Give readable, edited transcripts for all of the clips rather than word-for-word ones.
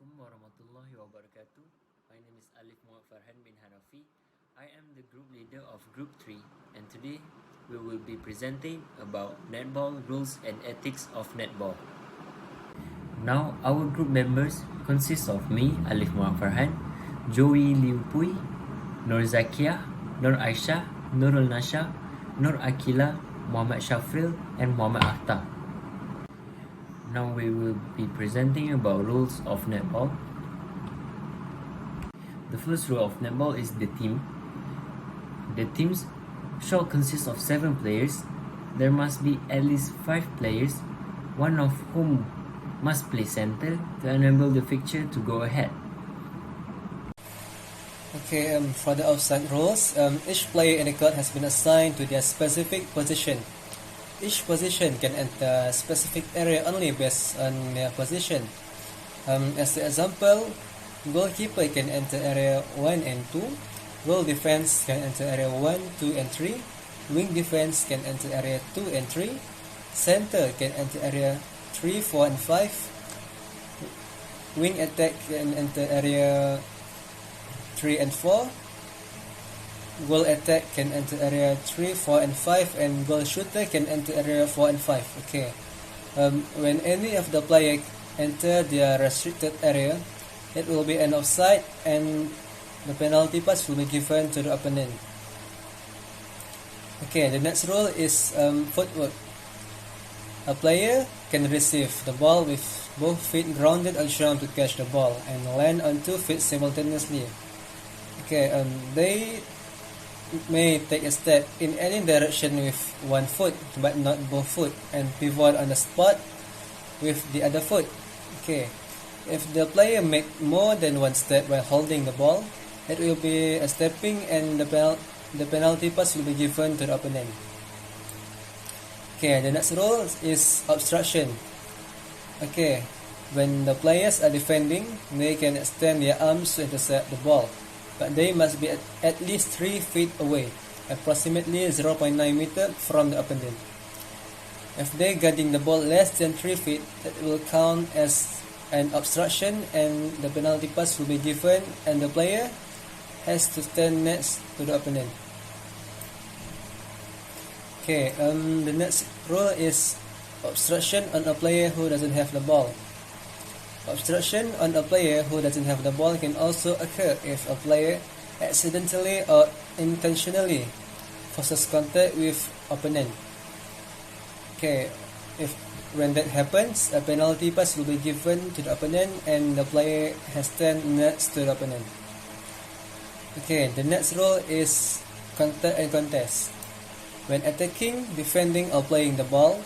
Assalamualaikum warahmatullahi wabarakatuh. My name is Alif Muhammad Farhan bin Hanafi. I am the group leader of Group 3, and today we will be presenting about netball rules and ethics of netball. Now, our group members consist of me, Alif Muhammad Farhan, Joey Liu Pui, Nur Zakia, Nur Aisyah, Nurul Nasha, Nur Akila, Muhammad Shafril, and Muhammad Akhtar. Now we will be presenting about rules of netball. The first rule of netball is the team. The teams shall consist of 7 players. There must be at least 5 players, one of whom must play center to enable the fixture to go ahead. Okay, for the offside rules, each player in the court has been assigned to their specific position. Each position can enter a specific area only based on their position. As the example, goalkeeper can enter area 1 and 2, goal defense can enter area 1, 2 and 3, wing defense can enter area 2 and 3, center can enter area 3, 4 and 5, wing attack can enter area 3 and 4, goal attack can enter area 3, 4 and 5, and goal shooter can enter area 4 and 5. Okay. When any of the player enter their restricted area, it will be an offside and the penalty pass will be given to the opponent. Okay, the next rule is footwork. A player can receive the ball with both feet grounded or shown to catch the ball and land on 2 feet simultaneously. Okay, they may take a step in any direction with 1 foot but not both foot, and pivot on the spot with the other foot. Okay, if the player make more than 1 step while holding the ball, it will be a stepping and the penalty pass will be given to the opponent. Okay, the next rule is obstruction. Okay, when the players are defending, they can extend their arms to intercept the ball, but they must be at least 3 feet away, approximately 0.9 meter from the opponent. If they guarding the ball less than 3 feet, that will count as an obstruction and the penalty pass will be given and the player has to stand next to the opponent. Okay, the next rule is obstruction on a player who doesn't have the ball. Obstruction on a player who doesn't have the ball can also occur if a player accidentally or intentionally forces contact with opponent. Okay, when that happens, a penalty pass will be given to the opponent and the player has stand next to the opponent. Okay, the next rule is contact and contest. When attacking, defending or playing the ball,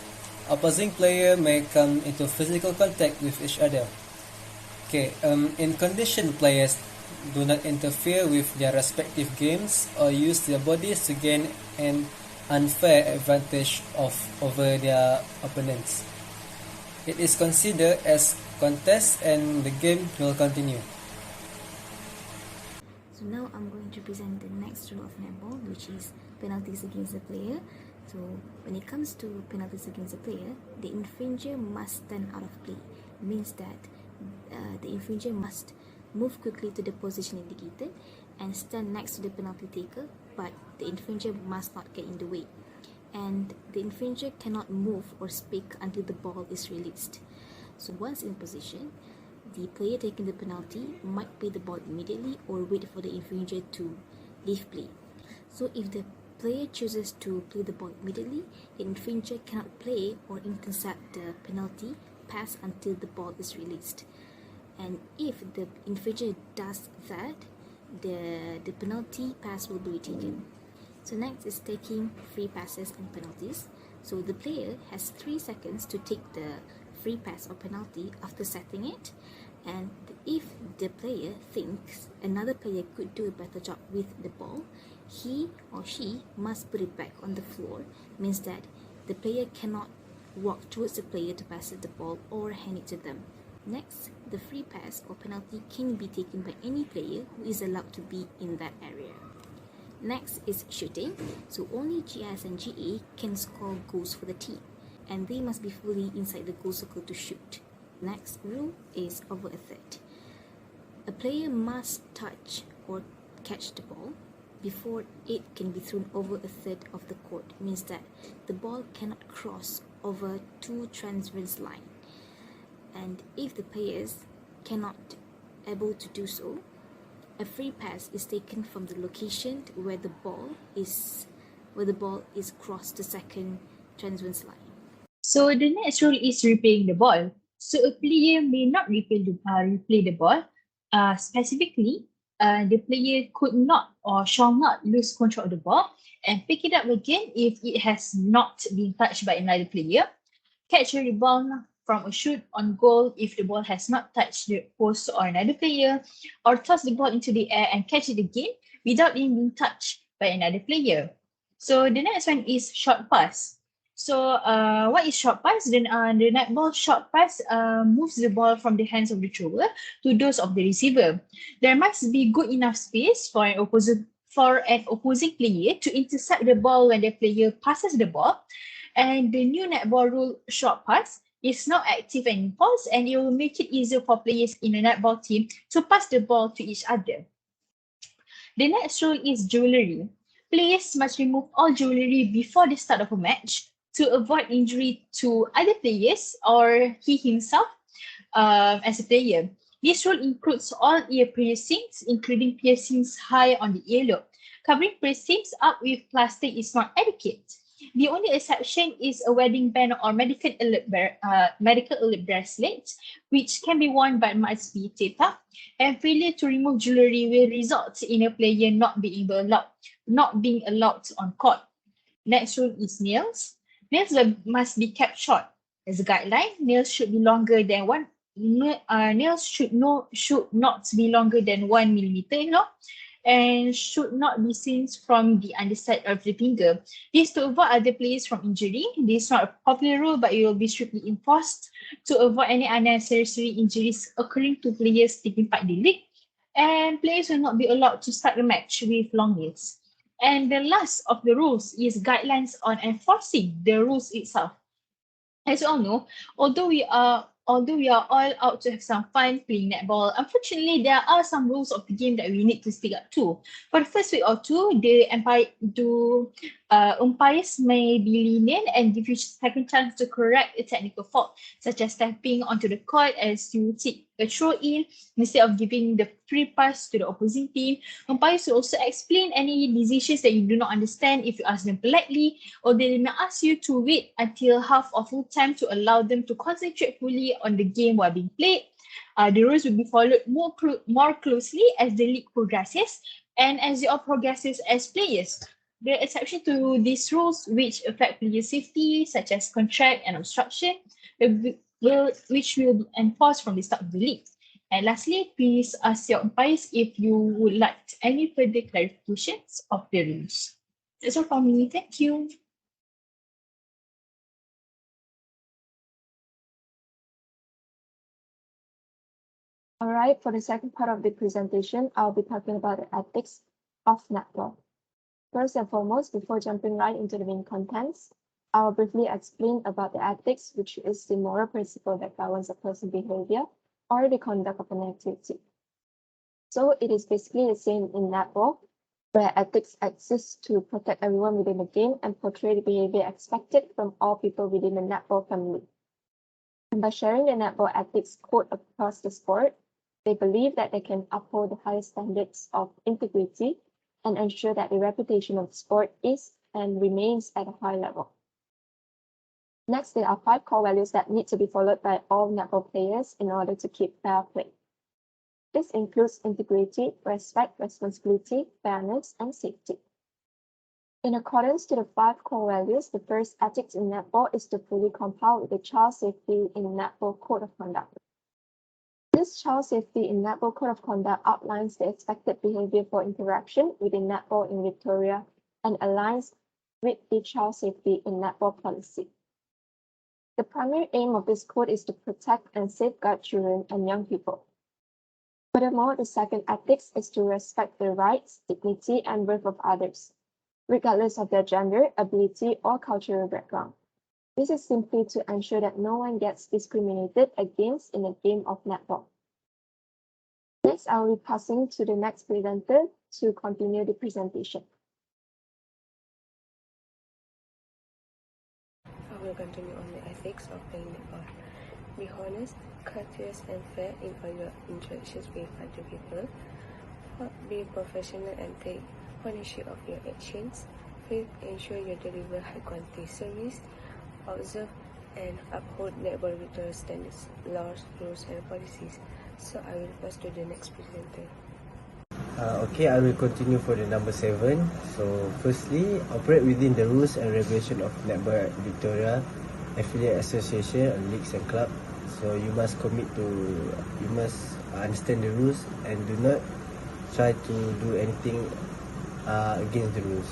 opposing player may come into physical contact with each other. Okay, in condition, players do not interfere with their respective games or use their bodies to gain an unfair advantage over their opponents. It is considered as contest and the game will continue. So now I'm going to present the next rule of netball, which is penalties against the player. So when it comes to penalties against the player, the infringer must stand out of play. It means that the infringer must move quickly to the position indicated and stand next to the penalty taker, but the infringer must not get in the way. And the infringer cannot move or speak until the ball is released. So once in position, the player taking the penalty might play the ball immediately or wait for the infringer to leave play. So if the player chooses to play the ball immediately, the infringer cannot play or intercept the penalty pass until the ball is released. And if the infringer does that, the penalty pass will be retaken. So next is taking free passes and penalties. So the player has 3 seconds to take the free pass or penalty after setting it, and if the player thinks another player could do a better job with the ball, he or she must put it back on the floor. Means that the player cannot walk towards the player to pass the ball or hand it to them. Next, the free pass or penalty can be taken by any player who is allowed to be in that area. Next is shooting. So only GS and GA can score goals for the team, and they must be fully inside the goal circle to shoot. Next rule is over a third. A player must touch or catch the ball before it can be thrown over a third of the court. It means that the ball cannot cross over two transverse line. And if the players cannot able to do so, a free pass is taken from the location where the ball is crossed the second transverse line. So the next rule is replaying the ball. So a player may not replay the ball. Specifically, the player could not or shall not lose control of the ball and pick it up again if it has not been touched by another player. Catch a rebound from a shoot on goal if the ball has not touched the post or another player, or toss the ball into the air and catch it again without it being touched by another player. So the next one is short pass. So what is short pass? Then the netball short pass moves the ball from the hands of the thrower to those of the receiver. There must be good enough space for an opposing player to intercept the ball when the player passes the ball. And the new netball rule short pass is now active and in force, and it will make it easier for players in a netball team to pass the ball to each other. The next rule is jewellery. Players must remove all jewellery before the start of a match to avoid injury to other players or he himself as a player. This rule includes all ear piercings, including piercings high on the earlobe. Covering piercings up with plastic is not etiquette. The only exception is a wedding band or medical alert bracelet, which can be worn but must be taped up. And failure to remove jewellery will result in a player not being allowed on court. Next rule is nails. Nails must be kept short. As a guideline, nails should be longer than nails should not be longer than 1 millimeter long and should not be seen from the underside of the finger. This to avoid other players from injury. This is not a popular rule, but it will be strictly enforced to avoid any unnecessary injuries occurring to players taking part in the league. And players will not be allowed to start the match with long nails. And the last of the rules is guidelines on enforcing the rules itself. As you all know, although we are all out to have some fun playing netball, unfortunately there are some rules of the game that we need to stick up to. For the first week or two, umpires may be lenient and give you second chance to correct a technical fault, such as stepping onto the court as you take a throw in instead of giving the free pass to the opposing team. Umpires will also explain any decisions that you do not understand if you ask them politely, or they may ask you to wait until half or full time to allow them to concentrate fully on the game while being played. The rules will be followed more closely as the league progresses and as you all progresses as players. The exception to these rules which affect player safety, such as contract and obstruction, which will be enforced from the start of the league. And lastly, please ask your umpires if you would like any further clarifications of the rules. That's all from me. Thank you. Alright, for the second part of the presentation, I'll be talking about the ethics of netball. First and foremost, before jumping right into the main contents, I'll briefly explain about the ethics, which is the moral principle that governs a person's behavior or the conduct of an activity. So it is basically the same in netball, where ethics exists to protect everyone within the game and portray the behavior expected from all people within the netball family. And by sharing the netball ethics code across the sport, they believe that they can uphold the highest standards of integrity and ensure that the reputation of the sport is and remains at a high level. Next, there are 5 core values that need to be followed by all netball players in order to keep fair play. This includes integrity, respect, responsibility, fairness, and safety. In accordance to the 5 core values, the first ethics in netball is to fully comply with the Child Safety in Netball Code of Conduct. This Child Safety in Netball Code of Conduct outlines the expected behavior for interaction within netball in Victoria and aligns with the Child Safety in Netball policy. The primary aim of this code is to protect and safeguard children and young people. Furthermore, the second ethics is to respect the rights, dignity, and worth of others, regardless of their gender, ability, or cultural background. This is simply to ensure that no one gets discriminated against in a game of netball. Next, I will be passing to the next presenter to continue the presentation. I will continue on the ethics of playing netball. Be honest, courteous, and fair in all your interactions with other people. Be professional and take ownership of your actions. 5th, ensure you deliver high quality service. Observe and uphold netball regulatory standards, laws, rules, and policies. So I will pass to the next presenter. Okay, I will continue for the number 7. So, firstly, operate within the rules and regulation of Netball Victoria Affiliate Association, leagues and club. So, you must understand the rules and do not try to do anything against the rules.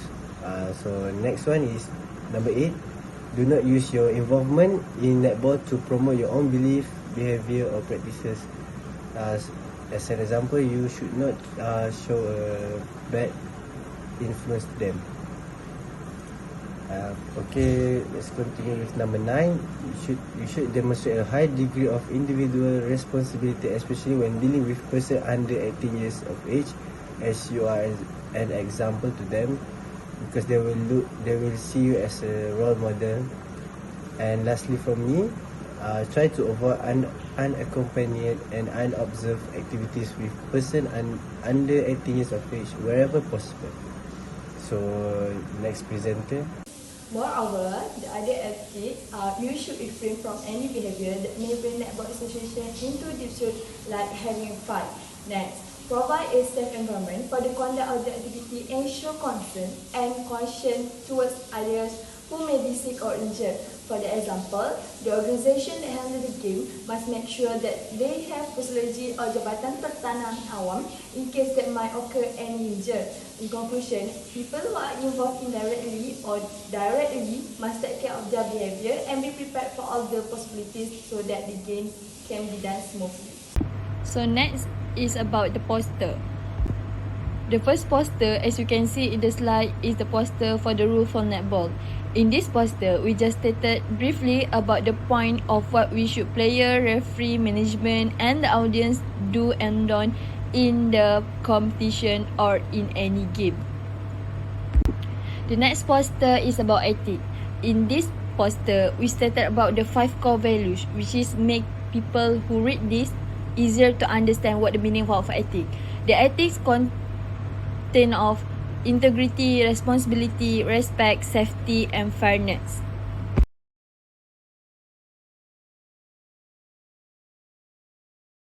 So, next one is number 8. Do not use your involvement in netball to promote your own belief, behavior, or practices. As an example, you should not show a bad influence to them. Okay, let's continue with number 9. You should demonstrate a high degree of individual responsibility, especially when dealing with person under 18 years of age, as you are an example to them, because they will see you as a role model. And lastly, from me, try to avoid unaccompanied and unobserved activities with person under 18 years of age wherever possible. So, next presenter. Moreover, the other ethics are you should refrain from any behavior that may bring netball association into dispute, like having fight. Next, provide a safe environment for the conduct of the activity and show concern and caution towards others who may be sick or injured. For the example, the organisation that handles the game must make sure that they have physiology or jabatan tertanam awam in case that might occur any injury. In conclusion, people who are involved indirectly or directly must take care of their behaviour and be prepared for all the possibilities so that the game can be done smoothly. So next is about the poster. The first poster, as you can see in the slide, is the poster for the rule for netball. In this poster, we just stated briefly about the point of what we should player, referee, management and the audience do and don't in the competition or in any game. The next poster is about ethics. In this poster, we stated about the 5 core values, which is make people who read this easier to understand what the meaning of ethics. The ethics contain of integrity, responsibility, respect, safety and fairness.